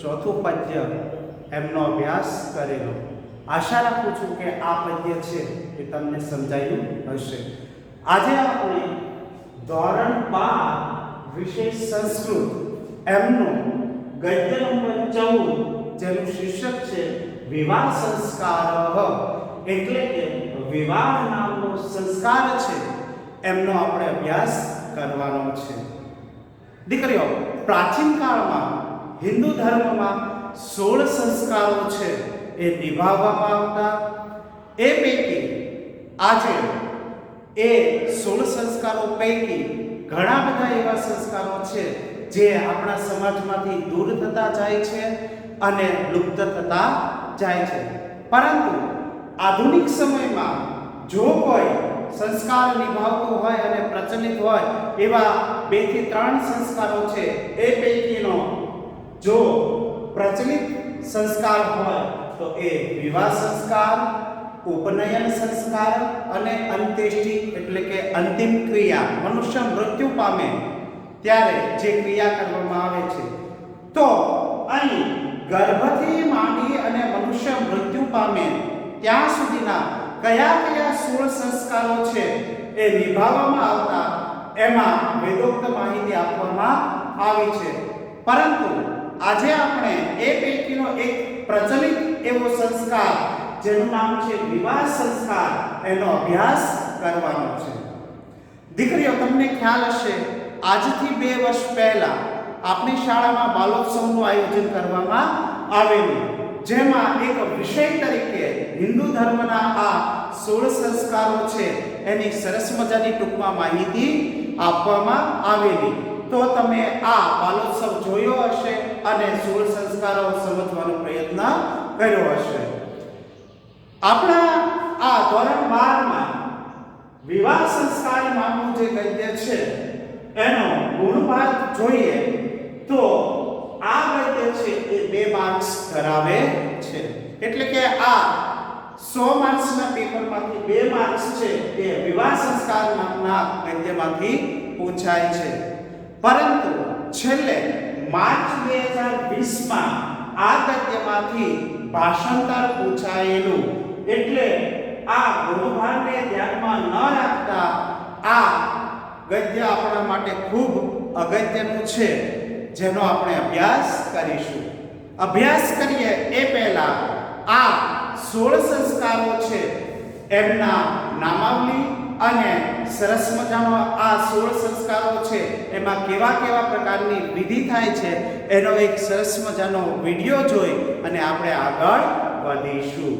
ચોથું પદ્ય એમનો અભ્યાસ કરેલો। આશા રાખું છું કે આ પદ્ય છે એ તમને સમજાયું હશે। આજે આપણે ધોરણ 12 વિષય સંસ્કૃત એમનું ગદ્ય નંબર 14 જેનું શીર્ષક છે વિવાહ સંસ્કાર, એટલે કે વિવાહ નામનો સંસ્કાર છે એમનો આપણે અભ્યાસ કરવાનો છે। દીકરીઓ, પ્રાચીન કાળમાં હિન્દુ ધર્મમાં 16 સંસ્કારો છે એ નિભાવવામાં આવતા। એ પૈકી આજે એ 16 સંસ્કારો પૈકી ઘણા બધા એવા સંસ્કારો છે જે આપણા સમાજમાંથી દૂર થતા જાય છે અને લુપ્ત થતા જાય છે। પરંતુ આધુનિક સમયમાં જો કોઈ સંસ્કાર નિભાવતું હોય અને પ્રચલિત હોય એવા 2 થી 3 સંસ્કારો છે, એ પૈકીનો જો પ્રચલિત સંસ્કાર હોય તો એ વિવાહ સંસ્કાર, ઉપનયન સંસ્કાર અને અંત્યેષ્ટિ એટલે કે અંતિમ ક્રિયા, મનુષ્ય મૃત્યુ પામે ત્યારે જે ક્રિયા કરવામાં આવે છે। તો અહીં ગર્ભથી માંડી અને મનુષ્ય મૃત્યુ પામે ત્યાં સુધીના કયા 16 સંસ્કારો છે એ નિભાવવામાં આવતા એમાં વેદોક્ત માહિતી આપવામાં આવી છે। પરંતુ આજે આપણે એ પૈકીનો એક પ્રચલિત એવો સંસ્કાર જેનું નામ છે વિવાહ સંસ્કાર એનો અભ્યાસ કરવાનો છે। દીકરીઓ, તમને ખ્યાલ હશે આજથી 2 વર્ષ પહેલા આપણી શાળામાં બાલોત્સવનું આયોજન કરવામાં આવેલું, જેમાં એક વિષય તરીકે હિન્દુ ધર્મના આ 16 સંસ્કારો છે એની સરસ મજાની ટૂંકમાં માહિતી આપવામાં આવેલી। તો તમે આ બાલોત્સવ જોયો હશે અને 16 સંસ્કારો સમજવાનો પ્રયત્ન કર્યો હશે। આપણા આ ધોરણ 12માં વિવાહ સંસ્કાર નામનું જે ગદ્ય છે એનો ગુણપાઠ જોઈએ તો આ ગદ્ય છે એ 2 માર્ક્સ ધરાવે છે। એટલે કે આ 100 માર્ક્સના પેપરમાંથી 2 માર્ક્સ છે એ વિવાહ સંસ્કાર નામના ગદ્યમાંથી પૂછાય છે। પરંતુ છેલ્લે માર્ચ 2020માં આ ગદ્યમાંથી ભાષાંતર પૂછાયેલું, એટલે આ ગુણભારને ધ્યાનમાં ન રાખતા આ ગદ્ય આપણા માટે ખૂબ અગત્યનું છે જેનો આપણે અભ્યાસ કરીશું। અભ્યાસ કરીએ એ પહેલા આ 16 સંસ્કારો છે એમના નામાવલી અને સરસ મજાનો આ 16 સંસ્કારો છે એમાં કેવા કેવા પ્રકારની વિધિ થાય છે એનો એક સરસ મજાનો વિડીયો જોઈ અને આપણે આગળ વધીશું।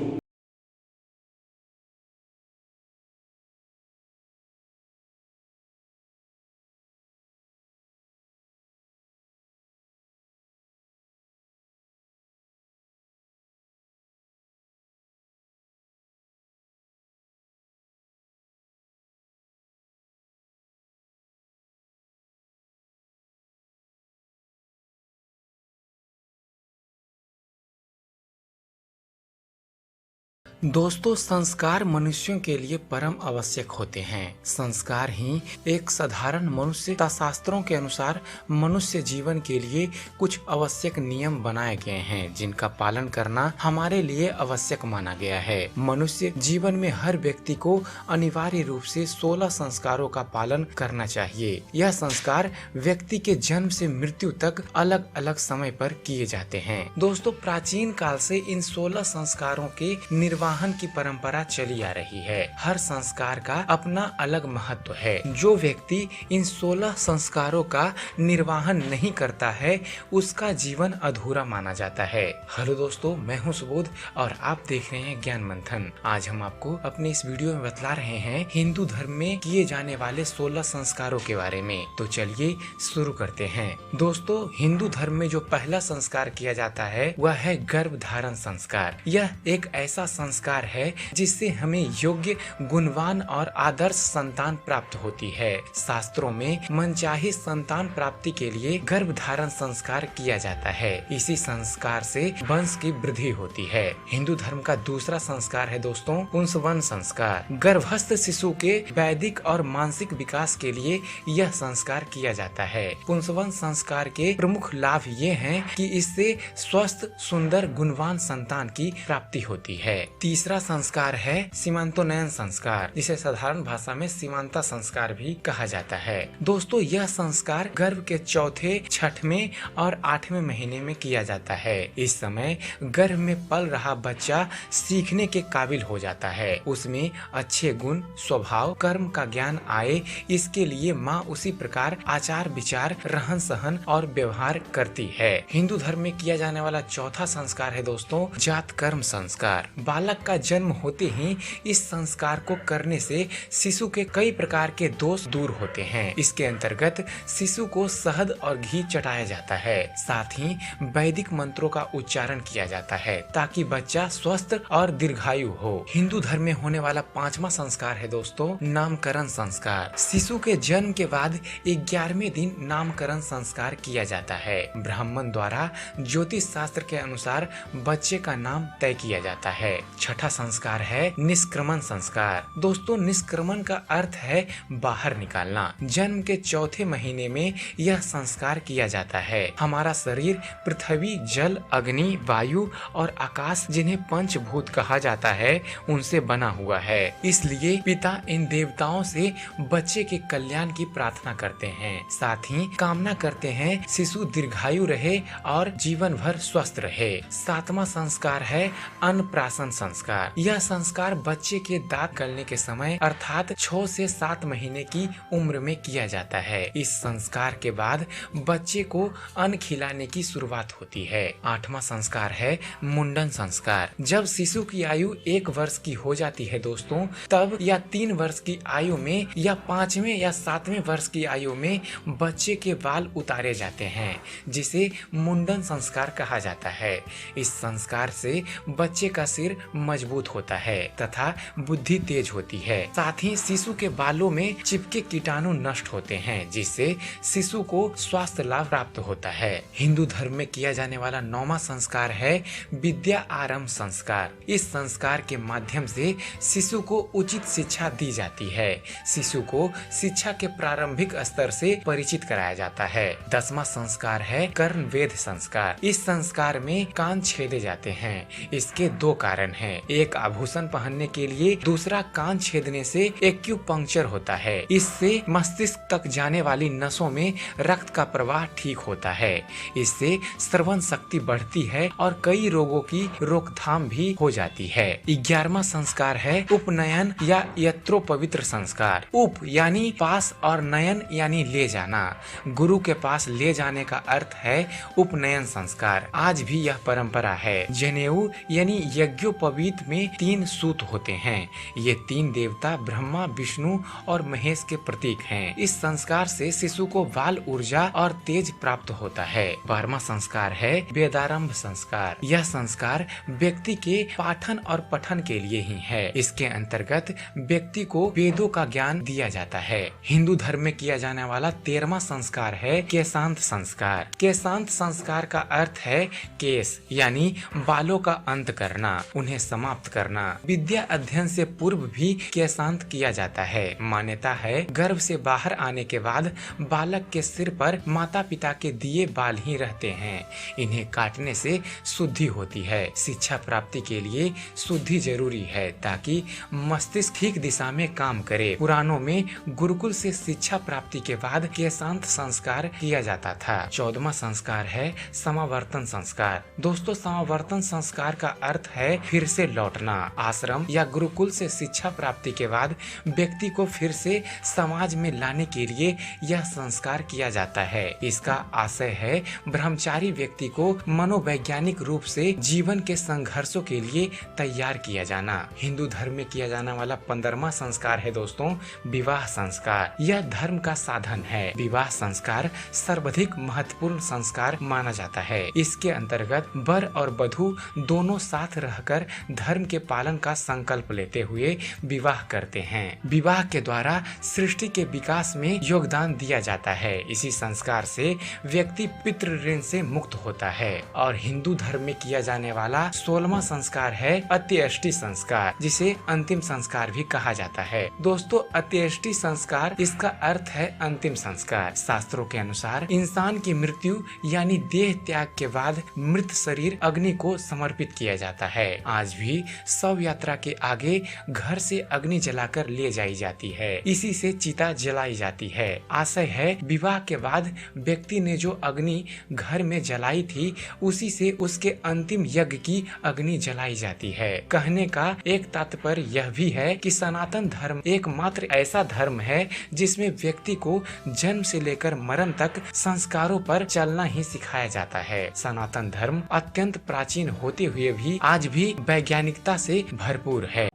दोस्तों, संस्कार मनुष्यों के लिए परम आवश्यक होते हैं। संस्कार ही एक साधारण मनुष्य शास्त्रों के अनुसार मनुष्य जीवन के लिए कुछ आवश्यक नियम बनाए गए हैं जिनका पालन करना हमारे लिए आवश्यक माना गया है। मनुष्य जीवन में हर व्यक्ति को अनिवार्य रूप से 16 संस्कारों का पालन करना चाहिए। यह संस्कार व्यक्ति के जन्म से मृत्यु तक अलग अलग समय पर किए जाते हैं। दोस्तों, प्राचीन काल से इन 16 संस्कारों के निर्वाहन की परंपरा चली आ रही है। हर संस्कार का अपना अलग महत्व है। जो व्यक्ति इन 16 संस्कारों का निर्वाहन नहीं करता है उसका जीवन अधूरा माना जाता है। हेलो दोस्तों, मैं हूं सुबोध और आप देख रहे हैं ज्ञान मंथन। आज हम आपको अपने इस वीडियो में बतला रहे हैं हिंदू धर्म में किए जाने वाले 16 संस्कारों के बारे में। तो चलिए शुरू करते हैं। दोस्तों, हिंदू धर्म में जो पहला संस्कार किया जाता है वह है गर्भ धारण संस्कार। यह एक ऐसा संस्कार संस्कार है जिससे हमें योग्य, गुणवान और आदर्श संतान प्राप्त होती है। शास्त्रों में मनचाही संतान प्राप्ति के लिए गर्भ धारण संस्कार किया जाता है। इसी संस्कार से वंश की वृद्धि होती है। हिंदू धर्म का दूसरा संस्कार है दोस्तों पुंसवन संस्कार। गर्भस्थ शिशु के वैदिक और मानसिक विकास के लिए यह संस्कार किया जाता है। पुंसवन संस्कार के प्रमुख लाभ ये हैं कि इससे स्वस्थ, सुंदर, गुणवान संतान की प्राप्ति होती है। तीसरा संस्कार है सीमांतोन्नयन संस्कार, जिसे साधारण भाषा में सीमांता संस्कार भी कहा जाता है। दोस्तों यह संस्कार गर्भ के चौथे, छठवें और 8वें महीने में किया जाता है। इस समय गर्भ में पल रहा बच्चा सीखने के काबिल हो जाता है। उसमें अच्छे गुण, स्वभाव, कर्म का ज्ञान आए, इसके लिए माँ उसी प्रकार आचार विचार, रहन सहन और व्यवहार करती है। हिंदू धर्म में किया जाने वाला चौथा संस्कार है दोस्तों जात कर्म संस्कार। बालक का जन्म होते ही इस संस्कार को करने से शिशु के कई प्रकार के दोष दूर होते हैं। इसके अंतर्गत शिशु को शहद और घी चटाया जाता है। साथ ही वैदिक मंत्रों का उच्चारण किया जाता है ताकि बच्चा स्वस्थ और दीर्घायु हो। हिंदू धर्म में होने वाला पांचवा संस्कार है दोस्तों नामकरण संस्कार। शिशु के जन्म के बाद 11वें दिन नामकरण संस्कार किया जाता है। ब्राह्मण द्वारा ज्योतिष शास्त्र के अनुसार बच्चे का नाम तय किया जाता है। छठा संस्कार है निष्क्रमण संस्कार। दोस्तों निष्क्रमण का अर्थ है बाहर निकालना। जन्म के चौथे महीने में यह संस्कार किया जाता है। हमारा शरीर पृथ्वी, जल, अग्नि, वायु और आकाश, जिन्हें पंचभूत कहा जाता है, उनसे बना हुआ है। इसलिए पिता इन देवताओं से बच्चे के कल्याण की प्रार्थना करते हैं। साथ ही कामना करते हैं शिशु दीर्घायु रहे और जीवन भर स्वस्थ रहे। सातवां संस्कार है अन्नप्राशन संस्कार। यह संस्कार बच्चे के दांत गलने के समय अर्थात 6 से 7 महीने की उम्र में किया जाता है। इस संस्कार के बाद बच्चे को अन्न खिलाने की शुरुआत होती है। 8वां संस्कार है मुंडन संस्कार। जब शिशु की आयु 1 वर्ष की हो जाती है दोस्तों, तब या 3 वर्ष की आयु में या 5वें या 7वें वर्ष की आयु में बच्चे के बाल उतारे जाते हैं, जिसे मुंडन संस्कार कहा जाता है। इस संस्कार से बच्चे का सिर मजबूत होता है तथा बुद्धि तेज होती है। साथ ही शिशु के बालों में चिपके कीटाणु नष्ट होते हैं, जिससे शिशु को स्वास्थ्य लाभ प्राप्त होता है। हिंदू धर्म में किया जाने वाला 9वां संस्कार है विद्या आरंभ संस्कार। इस संस्कार के माध्यम से शिशु को उचित शिक्षा दी जाती है। शिशु को शिक्षा के प्रारंभिक स्तर से परिचित कराया जाता है। 10वां संस्कार है कर्ण वेध संस्कार। इस संस्कार में कान छेदे जाते हैं। इसके 2 कारण हैं। एक आभूषण पहनने के लिए, दूसरा कान छेदने से एक्यूपंक्चर होता है। इससे मस्तिष्क तक जाने वाली नसों में रक्त का प्रवाह ठीक होता है। इससे श्रवण शक्ति बढ़ती है और कई रोगों की रोकथाम भी हो जाती है। 11वां संस्कार है उपनयन या यत्रोपवित्र संस्कार। उप यानी पास और नयन यानी ले जाना। गुरु के पास ले जाने का अर्थ है उपनयन संस्कार। आज भी यह परंपरा है। जनेऊ यानी यज्ञोपवीत में 3 सूत होते हैं। ये 3 देवता ब्रह्मा, विष्णु और महेश के प्रतीक हैं। इस संस्कार से शिशु को बाल ऊर्जा और तेज प्राप्त होता है। 12वां संस्कार है वेदारंभ संस्कार। यह संस्कार व्यक्ति के पाठन और पठन के लिए ही है। इसके अंतर्गत व्यक्ति को वेदों का ज्ञान दिया जाता है। हिंदू धर्म में किया जाने वाला 13वां संस्कार है केशांत संस्कार। केशांत संस्कार का अर्थ है केश यानी बालों का अंत करना, उन्हें समाप्त करना। विद्या अध्ययन से पूर्व भी केशांत किया जाता है। मान्यता है गर्भ से बाहर आने के बाद बालक के सिर पर माता पिता के दिए बाल ही रहते हैं। इन्हें काटने से शुद्धि होती है। शिक्षा प्राप्ति के लिए शुद्धि जरूरी है ताकि मस्तिष्क ठीक दिशा में काम करे। पुराणों में गुरुकुल से शिक्षा प्राप्ति के बाद केशांत संस्कार किया जाता था। 14वां संस्कार है समावर्तन संस्कार। दोस्तों समावर्तन संस्कार का अर्थ है फिर से लौटना। आश्रम या गुरुकुल से शिक्षा प्राप्ति के बाद व्यक्ति को फिर से समाज में लाने के लिए यह संस्कार किया जाता है। इसका आशय है ब्रह्मचारी व्यक्ति को मनोवैज्ञानिक रूप से जीवन के संघर्षों के लिए तैयार किया जाना। हिंदू धर्म में किया जाने वाला 15वां संस्कार है दोस्तों विवाह संस्कार। यह धर्म का साधन है। विवाह संस्कार सर्वाधिक महत्वपूर्ण संस्कार माना जाता है। इसके अंतर्गत वर और वधू दोनों साथ रहकर धर्म के पालन का संकल्प लेते हुए विवाह करते हैं। विवाह के द्वारा सृष्टि के विकास में योगदान दिया जाता है। इसी संस्कार से व्यक्ति पितृ ऋण से मुक्त होता है। और हिंदू धर्म में किया जाने वाला 16वां संस्कार है अंत्येष्टि संस्कार, जिसे अंतिम संस्कार भी कहा जाता है। दोस्तों, अंत्येष्टि संस्कार, इसका अर्थ है अंतिम संस्कार। शास्त्रों के अनुसार इंसान की मृत्यु यानी देह त्याग के बाद मृत शरीर अग्नि को समर्पित किया जाता है। आज भी शव यात्रा के आगे घर से अग्नि जलाकर ले जाई जाती है। इसी से चिता जलाई जाती है। आशय है विवाह के बाद व्यक्ति ने जो अग्नि घर में जलाई थी, उसी से उसके अंतिम यज्ञ की अग्नि जलाई जाती है। कहने का एक तात्पर्य यह भी है कि सनातन धर्म एकमात्र ऐसा धर्म है जिसमें व्यक्ति को जन्म से लेकर मरण तक संस्कारों पर चलना ही सिखाया जाता है। सनातन धर्म अत्यंत प्राचीन होते हुए भी आज भी वैज्ञानिकता से भरपूर है।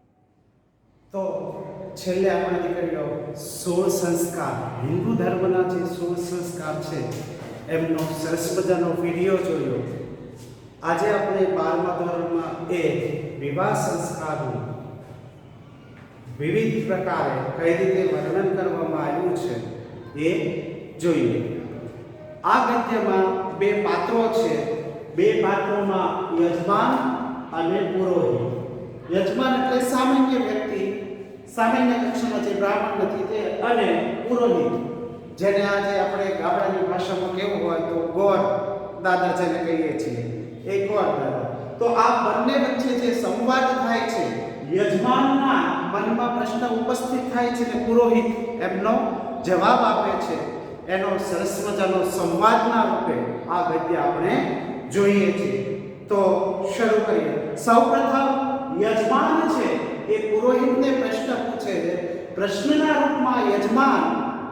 तो છેલ્લે આપણે દીકરીઓ 16 સંસ્કાર, હિન્દુ ધર્મના જે 16 સંસ્કાર છે એમનો સરસ મજાનો વિડીયો જોયો। આજે આપણે 12મા ધોરણમાં એ વિવાહ સંસ્કારનું વિવિધ પ્રકારે કઈ રીતે વર્ણન કરવામાં આવ્યું છે એ જોઈએ। આ ગદ્યમાં બે પાત્રો છે। બે પાત્રોમાં યજમાન અને પુરોહિત। યજમાન એટલે સામાન્ય વ્યક્તિ, સામાન્ય કક્ષામાં જે બ્રાહ્મણ નથી તે, અને પુરોહિત જેને આજે આપણે ગામડાની ભાષામાં કેવું હોય તો ગોર દાદા જેને કહીએ છીએ, એ ગોર દાદા। તો આ બંને વચ્ચે જે સંવાદ થાય છે, યજમાનના મનમાં પ્રશ્ન ઉપસ્થિત થાય છે ને પુરોહિત એમનો જવાબ આપે છે, એનો સરસ મજાનો સંવાદના રૂપે આ ગદ્ય આપણે જોઈએ છીએ। તો શરૂ કરીએ। સૌપ્રથમ યજમાન છે એ પુરોહિતને પ્રશ્ન પૂછે છે। પ્રશ્નના રૂપમાં યજમાન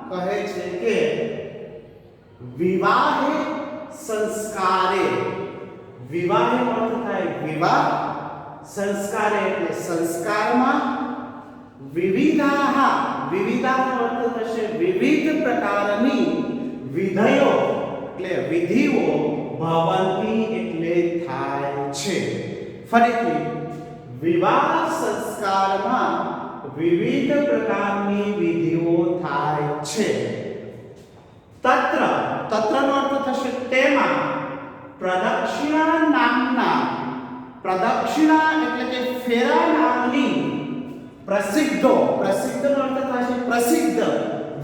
કહે છે કે વિવાહે સંસ્કારે, વિવાહે અર્થ થાય વિવાહ, સંસ્કારે એટલે સંસ્કારમાં, વિવિધાહ, વિવિધાનો અર્થ થશે વિવિધ પ્રકારની, વિધયો એટલે વિધિઓ, ભવંતી એટલે થાય છે। ફરીથી, વિવાહ સંસ્કારમાં વિવિધ પ્રકારની વિધિઓ થાય છે। તત્ર, તત્રનો અર્થ થશે તેમાં, પ્રદક્ષિણા નામના, પ્રદક્ષિણા એટલે કે ફેરા નામની પ્રસિદ્ધો, પ્રસિદ્ધનો અર્થ થશે પ્રસિદ્ધ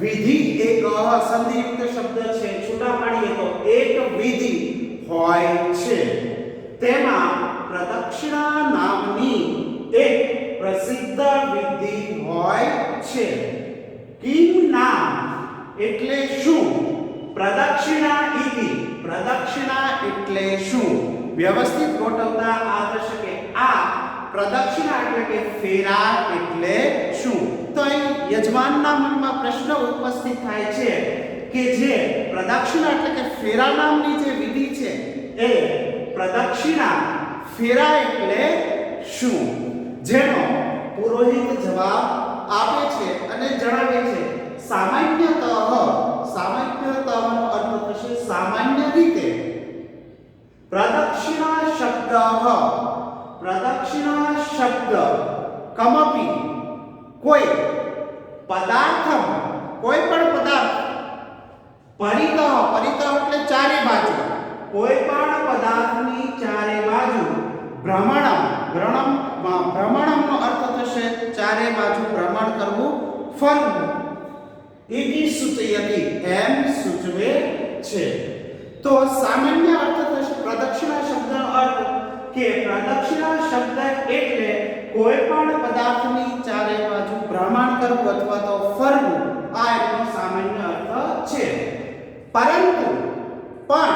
વિધિ, એક સંધિયુક્ત શબ્દ છે, છૂટા પાડીએ તો એક વિધિ હોય છે। તેમાં પ્રદક્ષિણા નામની એક પ્રસિદ્ધ વિધિ હોય છે। કિમ નામ એટલે શું? પ્રદક્ષિણા ઇતિ, પ્રદક્ષિણા એટલે શું? વ્યવસ્થિત ગોઠવતા આ થશે કે આ પ્રદક્ષિણા એટલે કે ફેરા એટલે શું? તો અહીં યજમાનના મનમાં પ્રશ્ન ઉપસ્થિત થાય છે કે જે પ્રદક્ષિણા એટલે કે ફેરા નામની જે વિધિ છે એ પ્રદક્ષિણા, ફેરા એટલે શું? જેનો પુરોહિત જવાબ આપે છે અને જણાવે છે સામાન્યતઃ, સામાન્યતઃનો અર્થ થશે સામાન્ય રીતે, પ્રદક્ષિણા શબ્દ, પ્રદક્ષિણા શબ્દ કમપી કોઈ પદાર્થમ, કોઈ પણ પદાર્થ, પરિતઃ, પરિતઃ એટલે ચારે બાજુ, કોઈ પણ પદાર્થની ચારે બાજુ, ભ્રમણમ, ભ્રમણમનો અર્થ થશે ચારે બાજુ ભ્રમણ કરવું, ફરવું, ઇતિ સૂચયતિ એમ સૂચવે છે। તો સામાન્ય અર્થ થશે પ્રદક્ષિણા શબ્દનો અર્થ કે પ્રદક્ષિણા શબ્દ એટલે કોઈ પણ પદાર્થની ચારે બાજુ ભ્રમણ કરવું અથવા તો ફરવું, આ એનો સામાન્ય અર્થ છે। પરંતુ પણ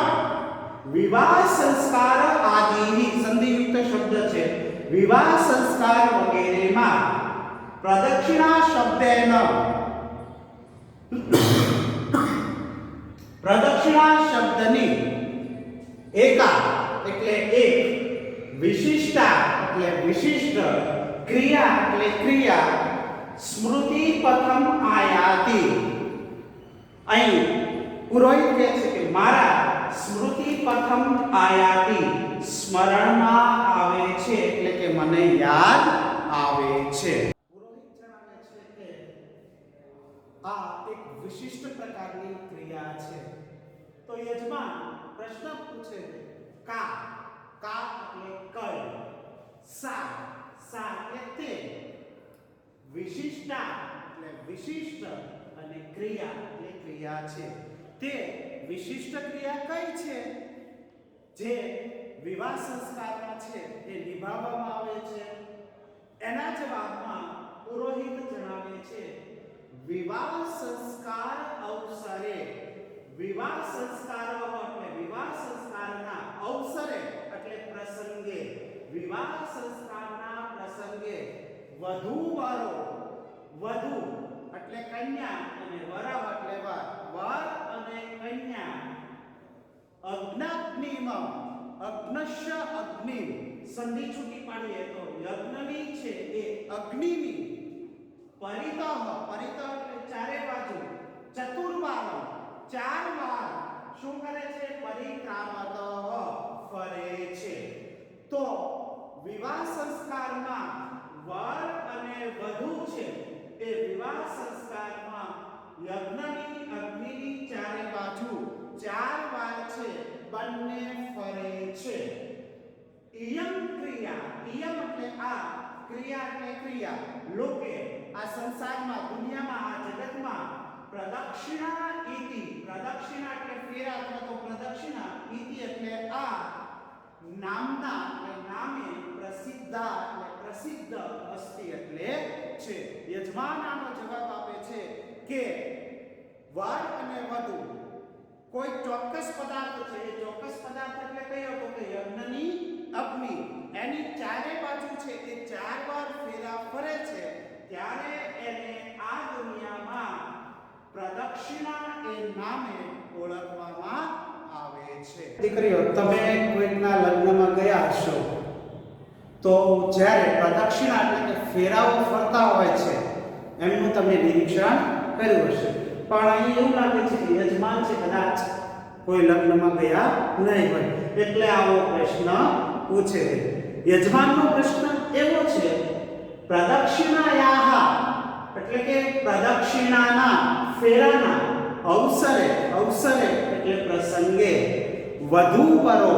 વિવાહ સંસ્કાર આદિ, સંધિયુક્ત શબ્દ છે, વિવાહ સંસ્કાર વગેરેમાં પ્રદક્ષિણા શબ્દેન, પ્રદક્ષિણા શબ્દની એકા એટલે એક, વિશિષ્ટા એટલે વિશિષ્ટ, ક્રિયા એટલે ક્રિયા, સ્મૃતિ પ્રથમ આયાતિ। અહીં પુરોહિત કહે છે કે મારા સ્મૃતિ પ્રથમ આયાતિ, સ્મરણમાં આવે છે, એટલે કે મને યાદ આવે છે. પુરોહિત જણાવે છે કે આ એક વિશિષ્ટ પ્રકારની ક્રિયા છે. તો યજમાન પ્રશ્ન પૂછે છે, કા એટલે કઈ, સા એટલે તે, વિશિષ્ટા એટલે વિશિષ્ટ અને ક્રિયા એટલે ક્રિયા છે. તે વિશિષ્ટ ક્રિયા કઈ છે જે વિવાહ સંસ્કારમાં છે એ નિભાવવામાં આવે છે? એના જવાબમાં પુરોહિત જણાવે છે, વિવાહ સંસ્કાર અવસરે. વિવાહ સંસ્કારો એટલે વિવાહ સંસ્કારના અવસરે એટલે પ્રસંગે, વિવાહ સંસ્કારના પ્રસંગે વધુ એટલે કન્યા અને વર એટલે વર અને કન્યા અગ્નશ્ય અગ્નિ સંધિ છૂટી પાડીએ તો યજ્ઞની છે એ અગ્નિની પરિતઃ એટલે ચારે બાજુ ચતુર્વાર 4 વાર શું કરે છે? પરિક્રામતઃ ફરે છે. તો વિવાહ સંસ્કારમાં વર અને વધુ છે એ વિવાહ સંસ્કારમાં યજ્ઞની અગ્નિની ચારે બાજુ 4 વાર છે બંને ફરે છે. ઇયમ ક્રિયા, ઇયમ એટલે આ, ક્રિયા એટલે ક્રિયા, લોકે આ સંસારમાં દુનિયામાં આ જગતમાં પ્રદક્ષિણા ઇતિ, પ્રદક્ષિણા એટલે ફેરા અથવા તો પ્રદક્ષિણા ઇતિ એટલે આ નામના એટલે નામે પ્રસિદ્ધા એટલે પ્રસિદ્ધ અસ્તિ એટલે છે. યજમાન આનો જવાબ આપે છે કે વર અને વધુ કોઈ ચોક્કસ પદાર્થ છે, એ ચોક્કસ પદાર્થ એટલે કયો? તો કે યજ્ઞની અગ્નિ, એની ચારે બાજુ છે એ 4 વાર ફેરા ફરે છે ત્યારે એને આ દુનિયામાં પ્રદક્ષિણા એ નામે ઓળખવામાં આવે છે. દીકરીઓ, તમે કોઈકના લગ્નમાં ગયા હશો તો જ્યારે પ્રદક્ષિણા એટલે કે ફેરાઓ ફરતા હોય છે એમનું તમે નિરીક્ષણ કર્યું હશે. પણ અહીં એવું લાગે છે કે યજમાન છે કદાચ કોઈ લગ્નમાં ગયા નહીં હોય એટલે આવો પ્રશ્ન પૂછે છે. યજમાનનો પ્રશ્ન એવો છે, પ્રદક્ષિણાયાહ એટલે કે પ્રદક્ષિણાના ફેરાના અવસરે એટલે પ્રસંગે વધુ વરો,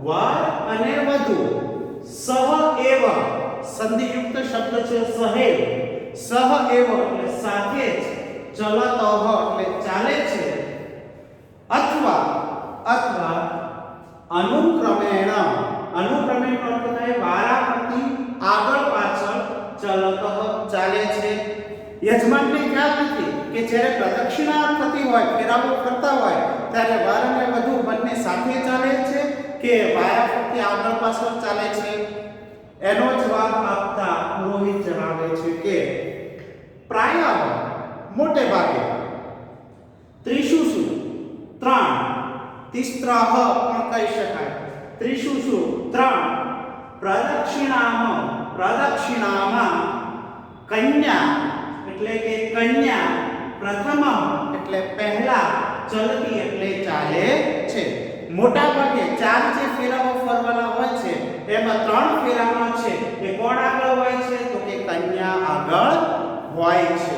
વર અને વધુ સહ એવ સંધિયુક્ત શબ્દ છે સહ એવ એટલે સાથે જ, ચલતઃ એટલે ચાલે છે, અથવા અનુક્રમેણ નો અર્થ થાય વારાફરતી આગળ પાછળ, ચલતઃ ચાલે છે. યજમાનને ખ્યાલ નથી કે જ્યારે પ્રદક્ષિણા થતી હોય, ફેરાઓ ફરતા હોય ત્યારે વર અને વધુ બંને સાથે ચાલે છે કે વારાફરતી આગળ પાછળ ચાલે છે? એનો જવાબ આપતા પુરોહિત જણાવે છે કે પ્રાય મોટે ભાગે ત્રિષુ 3 તિસ્ત્રહ પણ કહી શકાય. ત્રિષુ 3 પ્રદક્ષિણામાં કન્યા એટલે કે કન્યા પ્રથમ એટલે પહેલા, ચલતી એટલે ચાલે છે. મોટા ભાગે 4 જે ફેરાઓ ફરવાના હોય છે એમાં 3 ફેરામાં છે એ કોણ આગળ હોય છે? તો કે કન્યા આગળ હોય છે.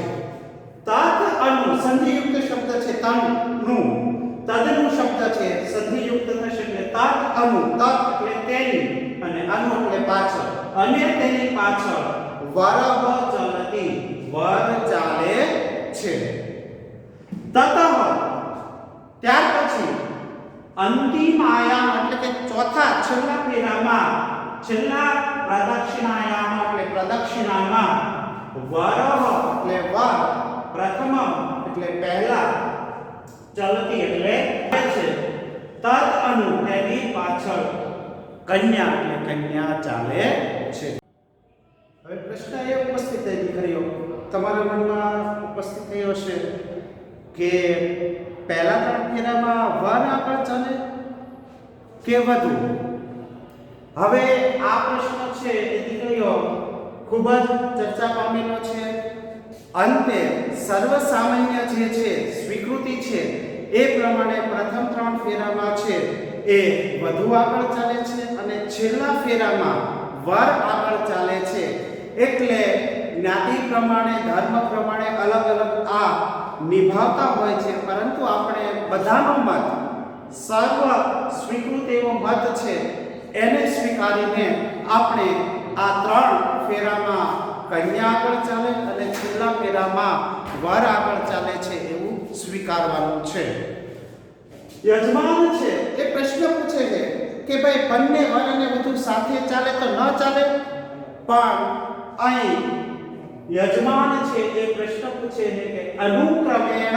તદ અનુ સંધિયુક્ત શબ્દ છે તદનું શબ્દ છે સંધિયુક્ત થશે એટલે તદ અનુ, તદ એટલે તેની અને અનુ એટલે પાછળ, અને તેની પાછળ વરહ ચલતી વર ચાલે છે. તતઃ ત્યાર પછી અંતિમાયામ એટલે કે ચોથા છેલ્લા ફેરામાં, છેલ્લા પ્રદક્ષિણાયામ એટલે પ્રદક્ષિણામાં વરહ એટલે વર, પ્રથમ એટલે પહેલા, ચલતી એટલે છે, તદ અનુ તેની પાછળ, કન્યા એટલે કન્યા ચાલે છે. હવે પ્રશ્ન એ ઉપસ્થિત થઈ દીકરીઓ, તમારા મનમાં ઉપસ્થિત થયો છે કે પહેલા 3 ફેરામાં વર આગળ ચાલે કે વધુ? હવે આ પ્રશ્ન છે એ દીકરીઓ ખૂબ જ ચર્ચા પામેલો છે. અંતે સર્વસામાન્ય જે છે સ્વીકૃતિ છે એ પ્રમાણે પ્રથમ 3 ફેરામાં છે એ વધુ આગળ ચાલે છે અને છેલ્લા ફેરામાં વર આગળ ચાલે છે. એટલે જ્ઞાતિ પ્રમાણે ધર્મ પ્રમાણે અલગ અલગ આ નિભાવતા હોય છે, પરંતુ આપણે બધાનો મત સર્વ સ્વીકૃત એવો મત છે એને સ્વીકારીને આપણે આ 3 ફેરામાં કન્યા આગળ ચાલે અને છેલ્લા ફેરામાં વર આગળ ચાલે છે એવું સ્વીકારવાનું છે. યજમાન છે એ પ્રશ્ન પૂછે છે કે ભાઈ બંને વર અને વધુ સાથે ચાલે તો ન ચાલે, પણ અહીં યજમાન છે એ પ્રશ્ન પૂછે છે કે અનુક્રમેણ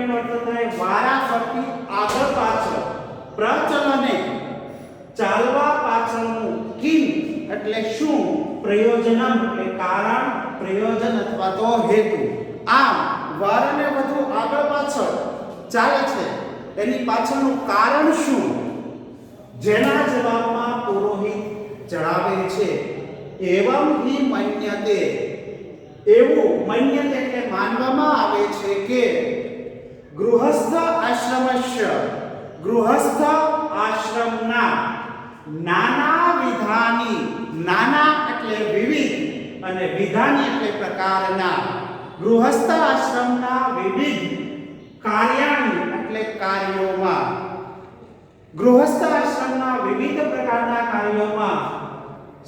નો અર્થ થાય વારા ફરતી આગળ પાછળ, પ્રચલને ચાલવા પાછળનું, કિમ એટલે શું, પ્રયોજનમ એટલે કારણ, પ્રયોજન અથવા તો હેતુ. આમ વર અને વધુ આગળ પાછળ ચાલે છે એની પાછળનું કારણ શું, જેના જવાબમાં પુરોહિત જણાવે છે એવમ હિ મન્યતે, એવું મન્યતે એટલે માનવામાં આવે છે કે ગૃહસ્થ આશ્રમના નાના વિધાની, નાના એટલે વિવિધ અને વિધાની એટલે પ્રકારના, ગૃહસ્થ આશ્રમના વિવિધ કાર્યાણી એટલે કાર્યોમાં, ગૃહસ્થ આશ્રમના વિવિધ પ્રકારના કાર્યોમાં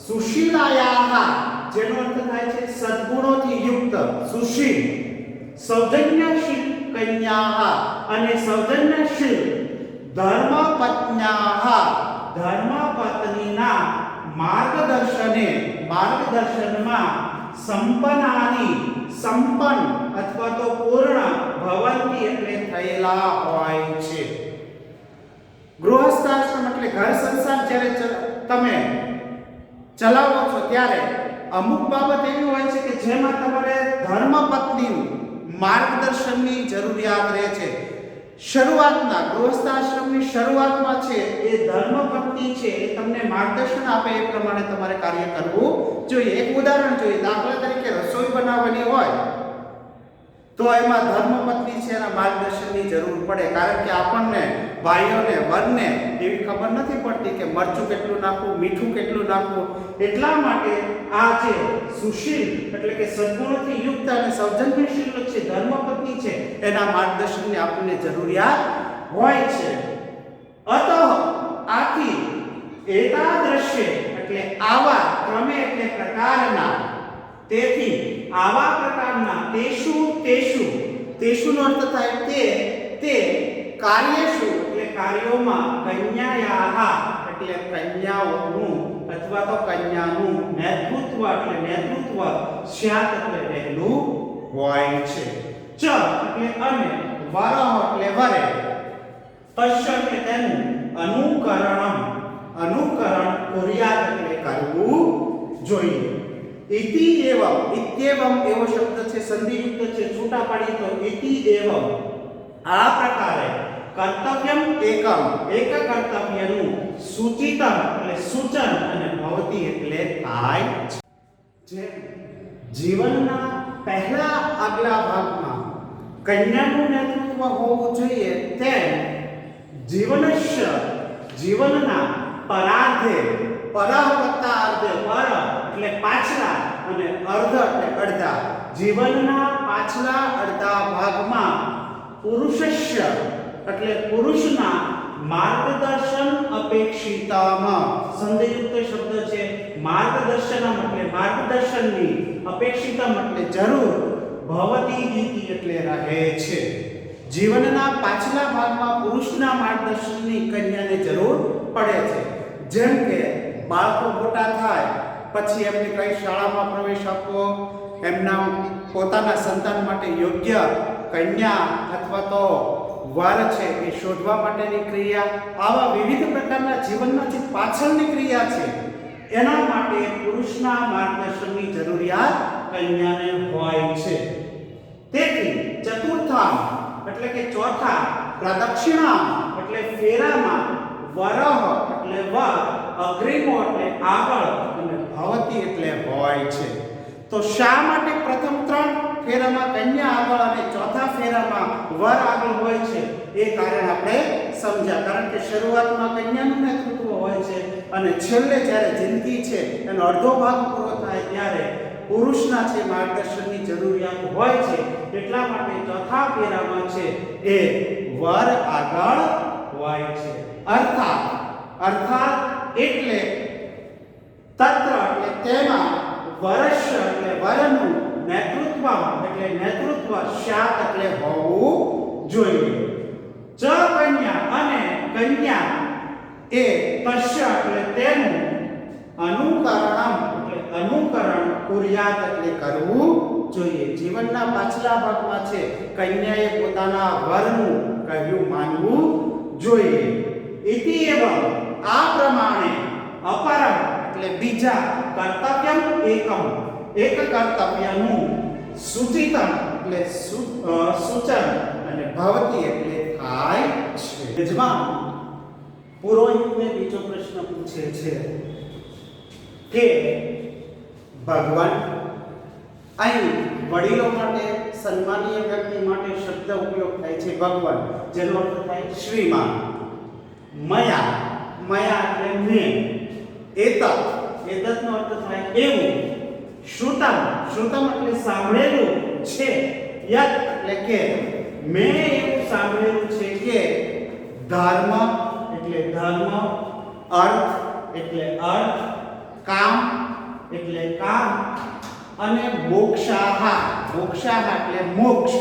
સુશીલાયાહ જેનો અર્થ થાય છે સદ્ગુણોથી યુક્ત, સુશીલ, સૌજન્યશીલ કન્યાહ અને સૌજન્યશીલ ધર્મપત્ન્યાહ, ધર્મપત્નીના માર્ગદર્શનમાં સંપન્નાની, સંપન્ન અથવા તો પૂર્ણ, ભવંતી એટલે થયેલા હોય છે. ગૃહસ્થાશ્રમ એટલે ઘર સંસાર જ્યારે તમે ચલાવો છો ત્યારે અમુક બાબત એવી હોય છે કે જેમાં તમારે ધર્મપત્નીનું માર્ગદર્શનની જરૂરિયાત રહે છે. શરૂઆતના ગૃહસ્થાશ્રમની શરૂઆતમાં છે એ ધર્મપત્ની છે એ તમને માર્ગદર્શન આપે એ પ્રમાણે તમારે કાર્ય કરવું જોઈએ. એક ઉદાહરણ જોઈએ, દાખલા તરીકે રસોઈ બનાવવાની હોય તો એમાં ધર્મપત્ની છે એના માર્ગદર્શનની જરૂર પડે, કારણ કે આપણને ભાઈઓને વરને એવી ખબર નથી પડતી કે મરચું કેટલું નાખવું, મીઠું કેટલું નાખવું. એટલા માટે આ જે સુશીલ એટલે કે સદ્ગુણોથી યુક્ત અને સૌજન્યશીલ છે ધર્મપત્ની છે એના માર્ગદર્શનની આપણને જરૂરિયાત હોય છે. અતઃ આથી એતાદ્રશ્ય એટલે આવા, ક્રમે એટલે પ્રકારના, તેથી આવા પ્રકારના તેષુ નો અર્થ થાય તે કાર્યશુ એટલે કાર્યોમાં કન્યાયાહ એટલે કન્યાઓનું અથવા તો કન્યાનું નેતૃત્વ એટલે નેતૃત્વ, સ્યાત એટલે રહેલું હોય છે. ચ એટલે અને, વરહ એટલે વરે, તસ્ય એટલે તેનું, અનુકરણ કુર્યાત એટલે કરવું જોઈએ. ઇત્યેવમ એવો શબ્દ છે સંધિયુક્ત છે, છૂટા પાડી તો ઇતિ એવમ આ પ્રકારે કર્તવ્યમ એકમ એક કર્તવ્યનું સૂચિતમ એટલે સૂચન અને ભવતી એટલે થાય છે. જીવનના પહેલા આગલા ભાગમાં કન્યાનું નેતૃત્વ હોવું જોઈએ તેમ જીવનના પરાર્ધે, પરહ વત્તા અર્ધે, પર એટલે પાછલા અને અર્ધ એટલે અડધા, જીવનના પાછલા અડધા ભાગમાં પુરુષસ્ય એટલે પુરુષના માર્ગદર્શન અપેક્ષિતમ, સંધિયુક્ત શબ્દ છે. માર્ગદર્શનમ એટલે માર્ગદર્શનની, અપેક્ષિતમ એટલે જરૂર, ભવતી ઇતિ એટલે રહે છે. જીવનના પાછલા ભાગમાં પુરુષના માર્ગદર્શનની કન્યાને જરૂર પડે છે. જેમ કે બાળકો મોટા થાય પછી એમને કઈ શાળામાં પ્રવેશ આપવો, એમના પોતાના સંતાન માટે યોગ્ય કન્યા અથવા તો વર છે એ શોધવા માટેની ક્રિયા, આવા વિવિધ પ્રકારના જીવનમાં જે પાછળની ક્રિયા છે એના માટે પુરુષના માર્ગદર્શનની જરૂરિયાત કન્યાને હોય છે. તેથી ચતુર્થામ એટલે કે ચોથા, પ્રદક્ષિણા એટલે ફેરામાં, વરહ એટલે વર, અગ્રીમો એટલે આગળ અને ભવતી એટલે હોય છે. તો શા માટે પ્રથમ 3 ફેરામાં કન્યા આગળ અને ચોથા ફેરામાં વર આગળ હોય છે એ કારણ આપણે સમજ્યા. કારણ કે શરૂઆતમાં કન્યાનું નેતૃત્વ હોય હોય છે અને છેલ્લે જ્યારે જિંદગી છે એનો અડધો ભાગ પૂરો થાય ત્યારે પુરુષના છે માર્ગદર્શનની જરૂરિયાત હોય છે. એટલા માટે ચોથા ફેરામાં છે એ વર આગળ હોય છે. અર્થાત એટલે તત્ર એટલે તેમાં વરસ એટલે વરનું નેતૃત્વ એટલે નેતૃત્વ શાક એટલે હોવું જોઈએ. ચ કન્યા અને કન્યા એ તસ્ય એટલે તેનું અનુકરણ કુર્યાત એટલે કરવું જોઈએ. જીવનના પાછલા ભાગમાં છે કન્યાએ પોતાના વરનું કહ્યું માનવું જોઈએ. ઇતિ એવં આ પ્રમાણે અપરમ એટલે બીજા કર્તવ્યમ એક કર્તવ્યનું સૂચિતમ એટલે સૂચન અને ભવતી એટલે થાય છે. યજમાન પુરોહિતને બીજો પ્રશ્ન પૂછે છે કે ભગવાન અહીં વડીલો માટે સન્માનીય વ્યક્તિ માટે શબ્દ ઉપયોગ થાય છે ભગવાન, જેનો અર્થ થાય શ્રીમાન. મયા એટલે મેં. એતતનો અર્થ થાય એવું. શ્રુતમ એટલે સાંભળેલું છે. યત એટલે કે મેં એવું સાંભળેલું છે કે ધર્મ એટલે ધર્મ, અર્થ એટલે અર્થ, કામ એટલે કામ અને મોક્ષાહ એટલે મોક્ષ.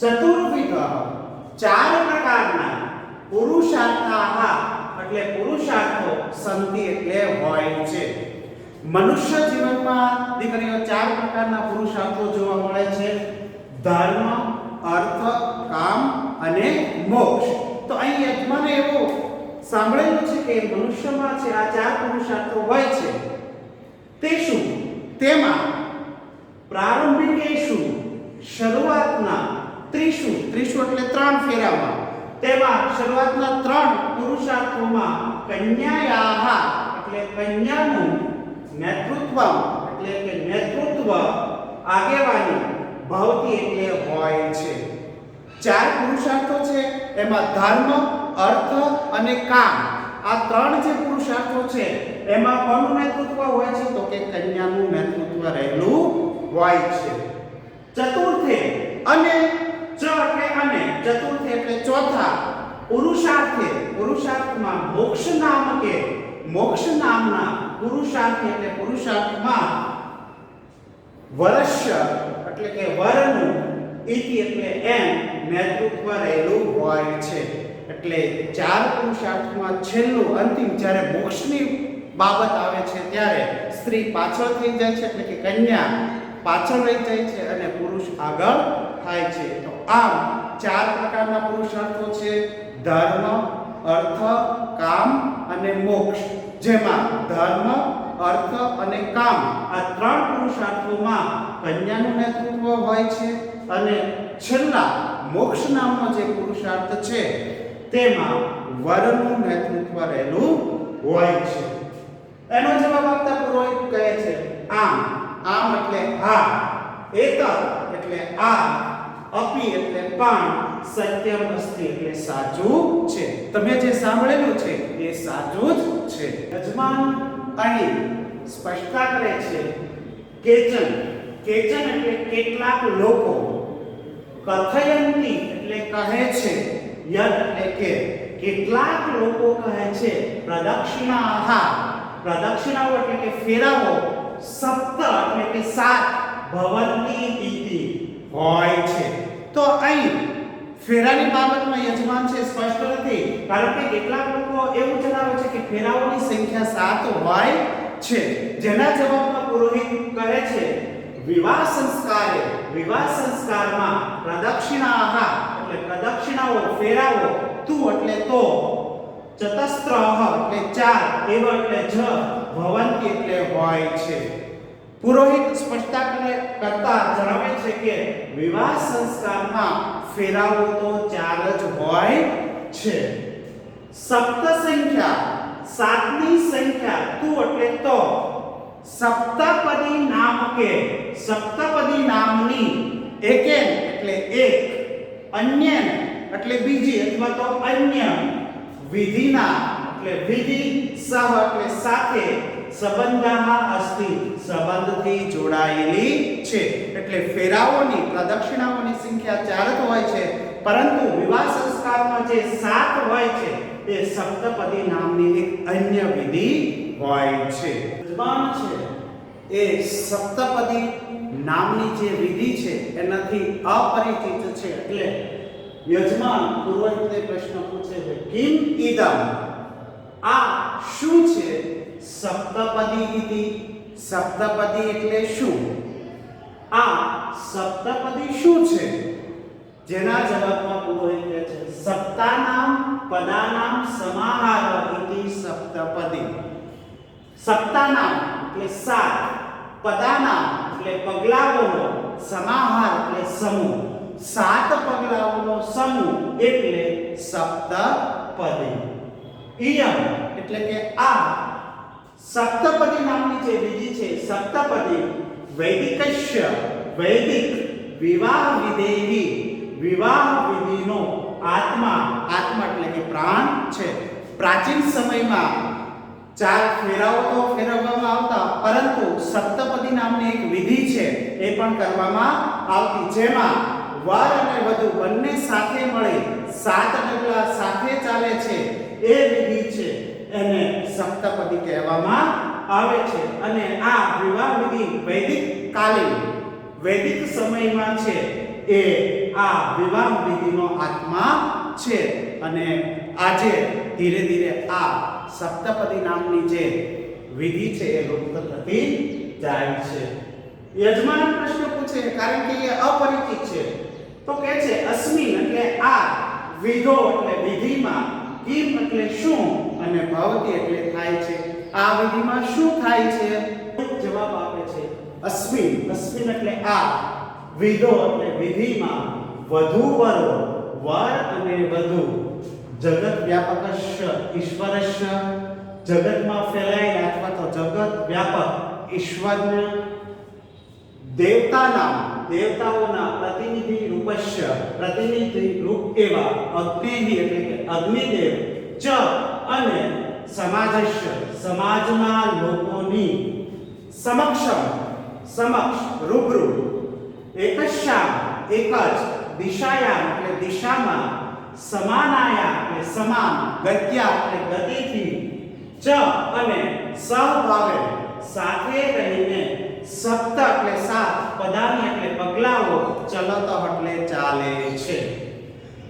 ચતુર્વિધ ચાર પ્રકારના પુરુષાર્થાહ એટલે પુરુષાર્થો સંતિ એટલે હોય છે. મનુષ્ય જીવનમાં દીકરીઓ ચાર પ્રકારના પુરુષાર્થો જોવા મળે છે: ધર્મ, અર્થ, કામ અને મોક્ષ. તો અહીં યજમાને એવું સાંભળેલું છે કે મનુષ્યમાં છે આ ચાર પુરુષાર્થો હોય છે. તે શું? તેમાં પ્રારંભિકેશુ શરૂઆતના ત્રિષુ એટલે ત્રણ ફેરામાં, તેમાં શરૂઆતના ત્રણ પુરુષાર્થોમાં કન્યાયાહ એટલે કન્યાનું નેતૃત્વ એટલે કે નેતૃત્વ, આગેવાની, ભવતી એટલે હોય છે. ચાર પુરુષાર્થો છે એમાં ધર્મ, અર્થ અને કામ, આ ત્રણ જે પુરુષાર્થો છે એમાં કોનું નેતૃત્વ હોય છે? તો કે કન્યાનું નેતૃત્વ રહેલું હોય છે. ચતુર્થે અને ચતુર્થે એટલે ચોથા પુરુષાર્થમાં મોક્ષ નામના પુરુષાર્થ એટલે પુરુષાર્થમાં વરસ્ય એટલે કે વરનું, ઇતિ એટલે એમ નેતૃત્વ રહેલું હોય છે. એટલે ચાર પુરુષાર્થમાં છેલ્લું અંતિમ જ્યારે મોક્ષની બાબત આવે છે ત્યારે સ્ત્રી પાછળ થઈ જાય છે એટલે કે કન્યા પાછળ રહી જાય છે અને પુરુષ આગળ થાય છે. તો આમ ચાર પ્રકારના પુરુષાર્થો છે: ધર્મ, અર્થ, કામ અને મોક્ષ. જેમાં ધર્મ, અર્થ અને કામ આ ત્રણ પુરુષાર્થોમાં કન્યાનું નેતૃત્વ હોય છે અને છેલ્લા મોક્ષ નામનો જે પુરુષાર્થ છે તેમાં વરનું નેતૃત્વ રહેલું હોય છે. એનો જવાબ આપતા પુરોહિત કહે છે આમ એટલે હા, એતત એટલે આ, અપી એટલે પણ, સત્યમ અસ્તિ એટલે સાચું છે. તમે જે સાંભળેલું છે એ સાચું જ છે. યજમાન અહીં સ્પષ્ટતા કરે છે કેચન એટલે કેટલાક લોકો, કથયંતી એટલે કહે છે, યદ એટલે કે કેટલાક લોકો કહે છે, પ્રદક્ષિણાઓ એટલે કે ફેરાવો, સપ્ત એટલે કે સાત, ભવંતી ઇતિ હોય છે. તો અહીં ફેરાની બાબતમાં યજમાન છે સ્પષ્ટ નથી, કારણ કે કેટલાક લોકો એવું જણાવે છે કે ફેરાઓની સંખ્યા 7 હોય છે. જેના જવાબમાં પુરોહિત કહે છે વિવાહ સંસ્કારમાં પ્રદક્ષિણાહ એટલે પ્રદક્ષિણાઓ, ફેરાવો, તુ એટલે તો, ચતસ્રઃ એટલે 4, એવ એટલે જ, ભવંતી એટલે હોય છે. પુરોહિત સ્પષ્ટતા કરતા જણાવે છે કે વિવાહ સંસ્કારમાં ફેરાવો તો 4 જ હોય છે. સપ્ત સંખ્યા, સાતની સંખ્યા, તુ એટલે તો, સપ્તપદી નામની, એકેન એટલે એક, અન્યન એટલે બીજી અથવા તો અન્ય, વિધિના એટલે વિધિ, સહ એટલે સાથે, સંબંધાહ અસ્તિ સંબંધથી જોડાયેલી છે. એટલે ફેરાઓની પ્રદક્ષિણાઓની સંખ્યા 4 જ હોય છે, પરંતુ વિવાહ સંસ્કારમાં જે 7 હોય છે એ સપ્તપદી નામની એક અન્ય વિધિ હોય છે. યજમાન છે એ સપ્તપદી નામની જે વિધિ છે એનાથી અપરિચિત છે. એટલે યજમાન પુરોહિતને પ્રશ્ન પૂછે છે, કિમ ઇદમ, આ શું છે? સપ્તપદી ઇતિ, સપ્તપદી એટલે શું? આ સપ્તપદી શું છે? જેના જવાબમાં પુરોહિત કહે છે, સપ્તાનામ પદાનામ સમાહાર ઇતિ સપ્તપદી. સપ્તાનામ એટલે 7, પદાનામ એટલે પગલાઓનો, સમાહાર એટલે સમૂહ, 7 પગલાઓનો સમૂહ એટલે સપ્તપદી. ઇયમ એટલે કે આ સપ્તપદી નામની જે વિધિ છે, સપ્તપદી વૈદિકસ્ય, વૈદિક વિવાહ વિધેયી, વિવાહ વિધિનો આત્મા, આત્મા એટલે કે પ્રાણ છે. પ્રાચીન સમયમાં 4 ફેરાઓ તો ફેરવવામાં આવતા, પરંતુ સપ્તપદી નામની એક વિધિ છે એ પણ કરવામાં આવતી, જેમાં વર અને વધુ બંને સાથે મળી 7 ડગલા સાથે ચાલે છે. એ વિધિ છે એને સપ્તપદી કહેવામાં આવે છે. અને આ વિવાહ વિધિ વૈદિક કાલીન, વૈદિક સમયમાં છે એ આ વિવાહ વિધિનો આત્મા છે. અને આજે ધીરે ધીરે આ સપ્તપદી નામની જે વિધિ છે એ લુપ્ત થતી જાય છે. યજમાન પ્રશ્ન પૂછે કારણ કે એ અપરિચિત છે, તો કહે છે અસ્મિન એટલે આ, વિધો એટલે વિધિમાં, કિમ એટલે શું, અને ભવતી એટલે થાય છે. આ વિધિમાં શું થાય છે? જવાબ આપે છે અસ્મિન, અસ્મિન એટલે આ, વિધો એટલે વિધિમાં, વધુ વરો, વર અને વધુ, જગત વ્યાપકસ્ય ઈશ્વરસ્ય, જગતમાં ફેલાયેલા અથવા તો જગત વ્યાપક ઈશ્વરને, દેવતાના, દેવતાઓના પ્રતિનિધિ રૂપસ્ય, પ્રતિનિધિ રૂપ એવા, અગ્નિ એટલે કે અગ્નિદેવ, ચ અને સમાજસ્ય, સમાજના લોકોની, સમક્ષમ સમક્ષ રૂબરૂ, એકસ્યામ એક જ, દિશાયામ એટલે દિશામાં, સમાનાયા એટલે સમાન, ગત્યા એટલે ગતિથી, ચ અને સહભાવે સાથે રહીને, સપ્ત એટલે 7, પદાની એટલે પગલાઓ, ચલત એટલે ચાલે છે.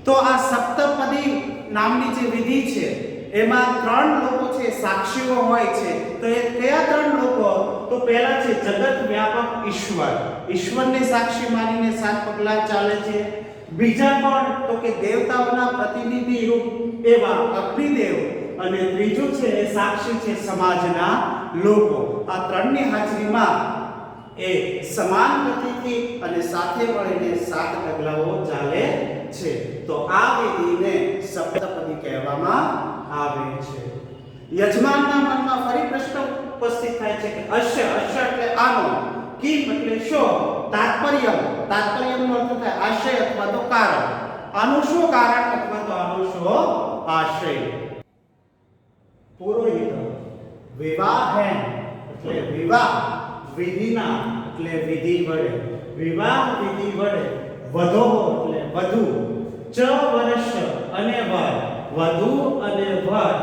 તો આ સપ્તપદી નામની જે વિધિ છે એમાં 3 લોકો છે સાક્ષીઓ હોય છે. તો એ કયા 3 લોકો? તો પહેલા છે જગત વ્યાપક ઈશ્વર, ઈશ્વરને સાક્ષી માનીને 7 પગલા ચાલે છે. બીજા કોણ? તો કે દેવતાઓના પ્રતિનિધિ રૂપ એવા અગ્નિદેવ. અને ત્રીજું છે એ સાક્ષી છે સમાજના લોકો. આ 3ની હાજરીમાં એ સમાન ગતિથી અને સાથે મળીને 7 પગલાઓ ચાલે છે. તો આ વિધિને સપ્તપદી કહેવામાં આવે છે. યજમાનના મનમાં ફરી પ્રશ્ન ઉપસ્થિત થાય છે કે અશ્ય, અશ્ય એટલે આનો, કિમ એટલે શું, તાત્પર્ય, તાત્પર્યનો અર્થ થાય આશય અથવા તો કારણ. આનું શું કારણ અથવા તો આનું શું આશય? પુરોહિત વિવાહેન એટલે વિવાહ વિધિના એટલે વિધિ વડે, વિવાહ વિધિ વડે, વધો એટલે વધુ, ચ વર્ષ અને વર, વધુ અને વર,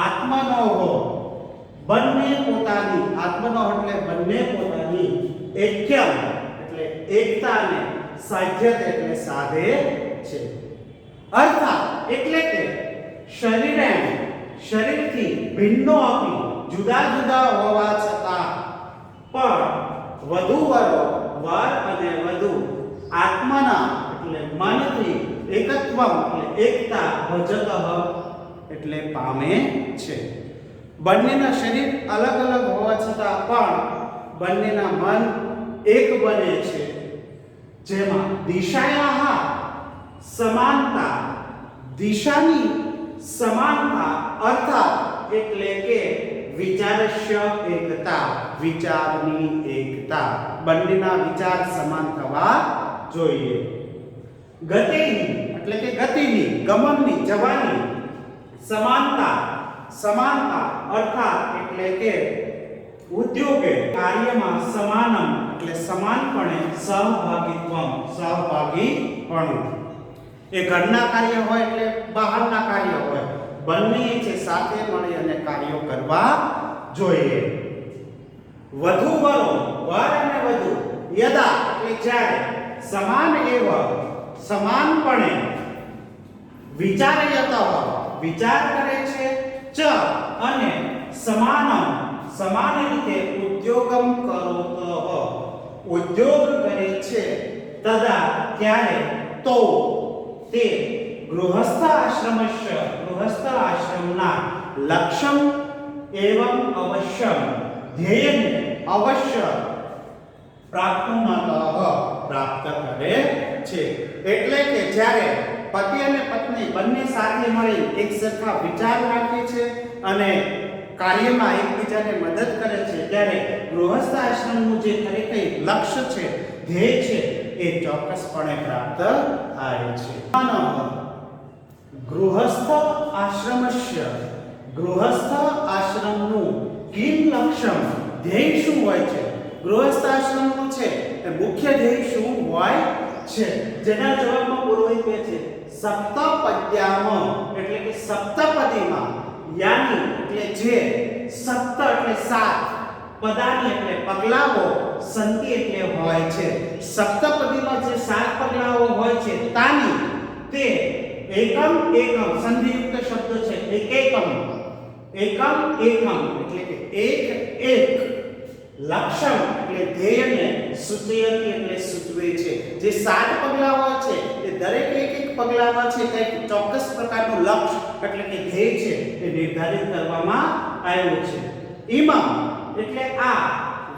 આત્મનો હો બંને પોતાની, આત્મનો એટલે બંને પોતાની, એક્યમ એટલે એકતાને, સાધ્યત એટલે સાધે છે. અર્થાત એટલે કે શરીરે, શરીરથી ભિન્નો આપી, જુદા જુદા હોવા છતાં પણ વધુ વરો, વર અને વધુ, આત્મના એટલે મનથી, એકત્વ એટલે એકતા, ભજત એટલે પામે છે. બંનેના શરીર અલગ અલગ હોવા છતાં પણ બંનેના મન એક બને છે. જેમાં દિશાયા સમાનતા, દિશાની સમાનતા અર્થાત એટલે કે વિચારસ્ય એકતા, વિચારની એકતા, બંનેના વિચાર સમાન થવા જોઈએ. ગતિની એટલે કે ગતિની, ગમનની, જવાની, સમાનતા, સમાનતા અર્થાત એટલે કે ઉદ્યોગે કાર્યમાં સમાનમ એટલે સમાનપણે સહભાગીપણું. એ ઘરના કાર્ય હોય એટલે બહારના કાર્ય હોય, બંને છે સાથે મળી અને કાર્યો કરવા જોઈએ. વધુ વરો વર અને વધુ યદા એટલે જ્યારે સમાન એવ સમાનપણે વિચારયત વિચાર કરે છે ચ અને સમાનમ સમાન રીતે ઉદ્યોગમ કરોત ઉદ્યોગ કરે છે તદા ત્યારે તો તે ગૃહસ્થ આશ્રમના લક્ષ્યમ એવં અવશ્યમ ધ્યેયને અવશ્ય પ્રાપ્ત કરે છે. એટલે કે જ્યારે પતિ અને પત્ની બંને સાથે મળી એક સરખા વિચાર રાખે છે અને કાર્યમાં એકબીજાને મદદ કરે છે, ત્યારે ગૃહસ્થ આશ્રમનું જે ખરેખર લક્ષ્ય છે, ધ્યેય છે, એ ચોક્કસપણે પ્રાપ્ત થાય છે. ગૃહસ્થ આશ્રમસ્ય ગૃહસ્થ આશ્રમનું કિમ લક્ષ્યમ ધ્યેય શું હોય છે? ગૃહસ્થ આશ્રમનું છે એ મુખ્ય ધ્યેય શું હોય છે? જેના જવાબમાં પુરોહિત કહે છે સપ્તપદ્યામ એટલે કે સપ્તપદીમાં યાની એટલે જે સપ્ત એટલે સાત પદાની એટલે પગલાઓ સંતિ એટલે હોય છે. સપ્તપદીમાં જે સાત પગલાઓ હોય છે તાની તે એકમ સંધિયુક્ત શબ્દ છે. એકમ એટલે કે એક લક્ષ્યમ એટલે ધ્યેયને સૂચયતિ એટલે સૂચવે છે. જે સાત પગલાઓ છે એ દરેક એક પગલામાં છે કંઈક ચોક્કસ પ્રકારનું લક્ષ્ય એટલે કે ધ્યેય છે એ નિર્ધારિત કરવામાં આવ્યું છે. ઇમમ એટલે આ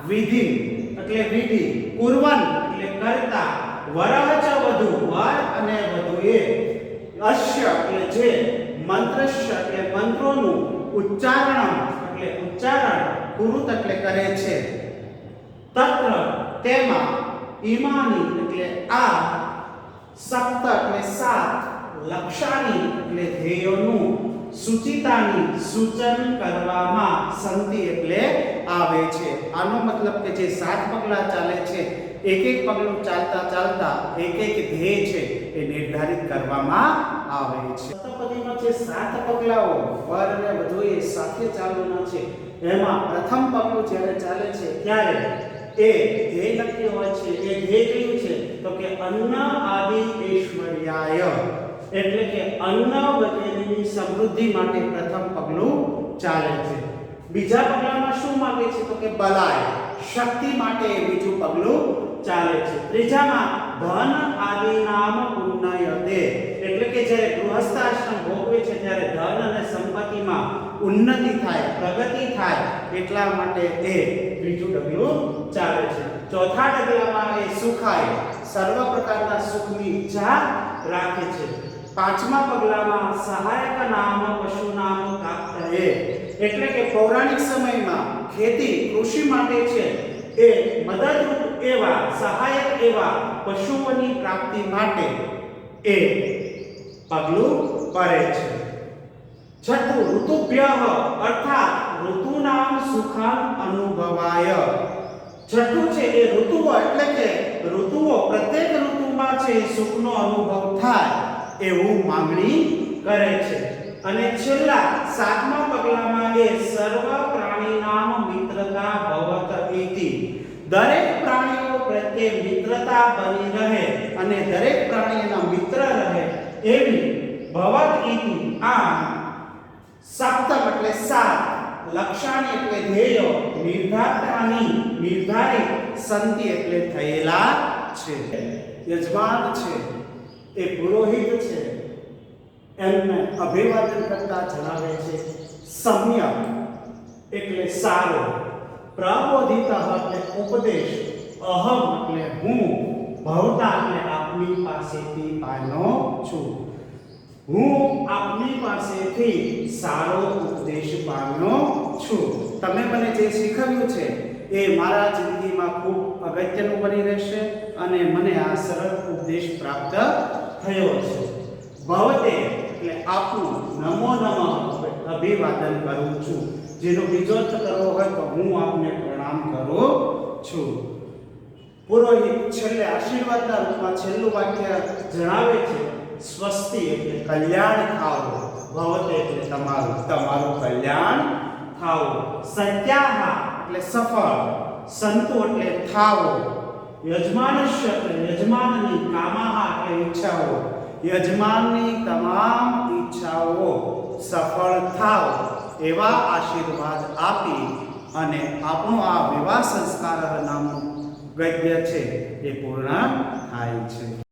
વિધિ એટલે વિધિ કુર્વન એટલે કરતા વરહ ચ વધુ વર અને વધુ એ અશ્ય એટલે જે મંત્રશ્ય એટલે મંત્રોનું ઉચ્ચારણ એટલે ઉચ્ચારણ કુરુત એટલે કરે છે. તત્ર તેમાં ઈમાની એટલે આ સપ્ત એટલે સાત લક્ષાની એટલે ધ્યેયોનું સૂચિતાની સૂચન કરવામાં સંતિ એટલે આવે છે. આનો મતલબ કે જે સાત પગલા ચાલે છે એક પગલું ચાલતા એક ધ્યેય છે એ નિર્ધારિત કરવામાં આવે છે. સપ્તપદીમાં જે સાત પગલાઓ વર અને વધુ એ સાથે ચાલવાના છે, એમાં પ્રથમ પગલું જ્યારે ચાલે છે ત્યારે એ ધ્યેય લખ્યું હોય છે. એ ધ્યેય કયું છે તો કે અન્ન આદિ ઐશ્વર્યાય એટલે કે અન્ન વગેરેની સમૃદ્ધિ માટે પ્રથમ પગલું ચાલે છે. બીજા પગલામાં શું માંગે છે તો કે બલાય શક્તિ માટે બીજું પગલું ચાલે છે. ત્રીજામાં ધન આદિ નામ ઉન્નયતે એટલે કે જ્યારે ગૃહસ્થ આશ્રમ ભોગવે છે ત્યારે ધન અને સંપત્તિમાં ઉન્નતિ થાય, પ્રગતિ થાય એટલા માટે એ બીજું ડગલું ચાલે છે. ચોથા ડગલામાં એ સુખાય સર્વ પ્રકારના સુખની ઈચ્છા રાખે છે. પાંચમા પગલામાં સહાયક નામ પશુ નામ કાપ્તયે એટલે કે પૌરાણિક સમયમાં ખેતી કૃષિ માટે છે એ મદદરૂપ એવા સહાયક એવા પશુઓની પ્રાપ્તિ માટે એ પગલું કરે છે. છઠ્ઠું ઋતુભ્ય અર્થાત ઋતુનામ સુખાન અનુભવાય. છઠ્ઠું છે એ ઋતુઓ એટલે કે ઋતુઓ પ્રત્યેક ઋતુમાં છે સુખનો અનુભવ થાય એવું માંગણી કરે છે. અને છેલ્લા સાતમા પગલામાં એ સર્વ પ્રાણીનામ મિત્રતા ભવત ઇતિ દરેક પ્રાણીઓ પ્રત્યે મિત્રતા બની રહે અને દરેક પ્રાણીના મિત્ર રહે એવી ભવત ઇતિ આ સપ્તમ એટલે સાત લક્ષાની એટલે ધ્યેયો નિર્ધારિત સંતિ એટલે થયેલા છે. યજમાન છે એ પુરોહિત છે એમને અભિવાદન કરતા જણાવે છે સમ્યક એટલે સારો, પ્રબોધિત એટલે ઉપદેશ, અહમ એટલે હું, ભવતા એટલે આપની પાસેથી પામ્યો છું. હું આપની પાસેથી સારો ઉપદેશ પામ્યો છું. તમે મને જે શીખવ્યું છે એ મારા જિંદગીમાં ખૂબ અગત્યનું બની રહેશે અને મને આ સરળ ઉપદેશ પ્રાપ્ત થયો છે. ભવતે એટલે આપનું, નમો નમઃ અભિવાદન કરું છું. જેનો બીજો અર્થ કરવો હોય તો હું આપને પ્રણામ કરું છું. પુરોહિત છેલ્લે આશીર્વાદના રૂપમાં છેલ્લું વાક્ય જણાવે છે, સ્વસ્તિ એટલે કલ્યાણ થાવ, ભવતે એટલે તમારું કલ્યાણ થાવ, સત્યાહ એટલે સફળ, સંતુ એટલે થાવો, યજમાનસ્ય એટલે યજમાનની, કામાહ એટલે ઈચ્છાઓ, યજમાનની તમામ ઈચ્છાઓ સફળ થાવ એવા આશીર્વાદ આપી અને આપણું આ વિવાહ સંસ્કાર નામનું ગદ્ય છે એ પૂર્ણ થાય છે.